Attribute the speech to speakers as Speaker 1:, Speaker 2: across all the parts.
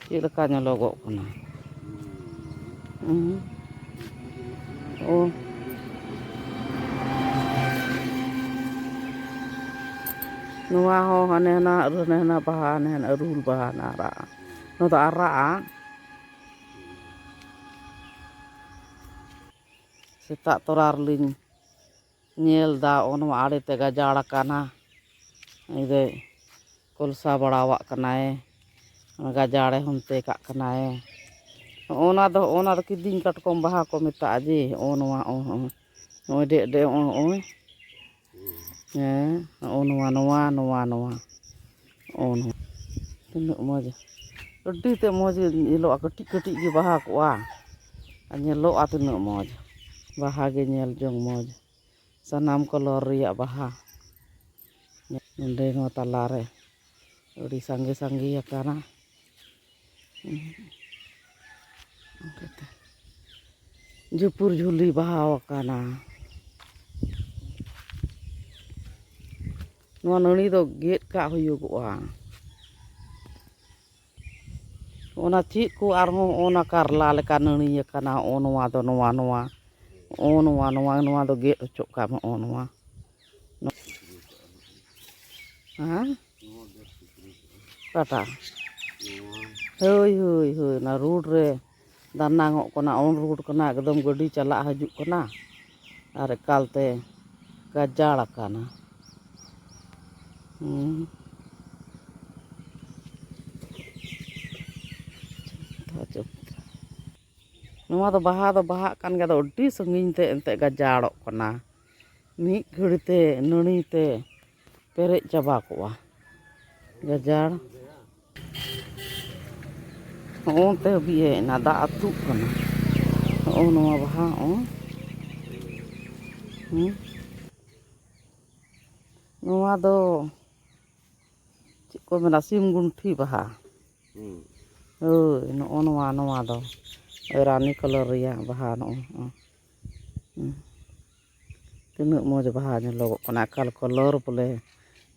Speaker 1: Cik leka nyelogok kena. Oh. Nuah ho hane na rene na bahan hen arul bahan ara. No ta ara. Setak torarling nyel da ono ade te gajara kana. Ide kolsa barawa kanae. Gajare hunte kak kanae. Ona do kiding katkom baha ko meta aje onwa o de o onwa noa ono tinuk moj adi te moj nyelok katik gi baha koa nyelok tinuk moj baha ge nyel jong moj sanam kolor riak baha nende ngo talare udi sangge ya kana jupur juli baha kana nuah nani do get kak huyugwa ona cik ku arho ona karla leka nani ya kana onwa do noa do get cok kama onwa ha kata hoi na road re danangok kena on road kena ekdom gadi chalak hajuk kena are kalte gajal kana Nuah do baha kan ga do adi sangin te ente gajarok kena mid ghadi te nani te perej chaba koa gajar onte biye na da atuk kena nuah baha nuah do cik ko mena sim gunthi baha nuah do rani color ya baha no tinuk moj baha nyelogok kena akal color pole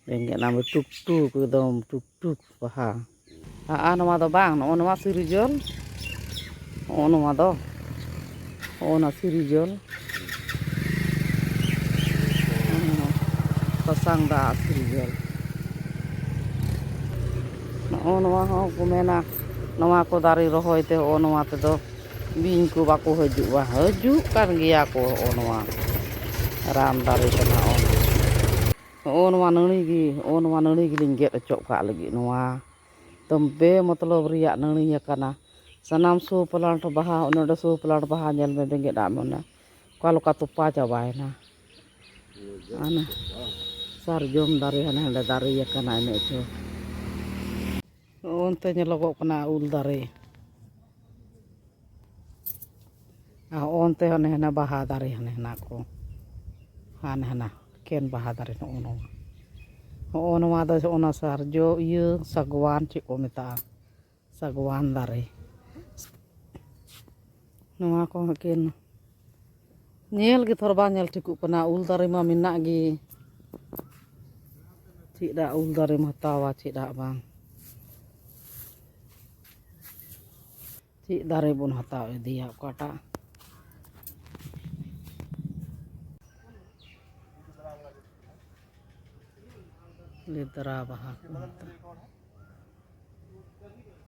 Speaker 1: rengge na tuk ekdom tuk baha nuah do bang nuah sirijol nuah do ona sirijol pasang da sirijol nuah ho ku mena nuah ko dari rohoi te nuah te do bing ku bako haju kan gea ko nuah ram dari kena nuah nani gi lingget cok kak lagi nuah tembe मतलब riak nani ya kana sanam su plant baha onde su plant baha nyel me bengge da mona kalau katupa cabaina ana sarjom dari hane dari ya kana ene itu onte nyelogok kena ul dari onte hane baha dari hane nako hane ken baha dari nuah do ona sarjo iya sagwan cik ko meta sagwan dari nuah ko ken nyel gi thorba nyel tikuk kena ul dari ma minak gi cik da ul dari matawa cik da bang cik dari bun hataw dia kata lidra baha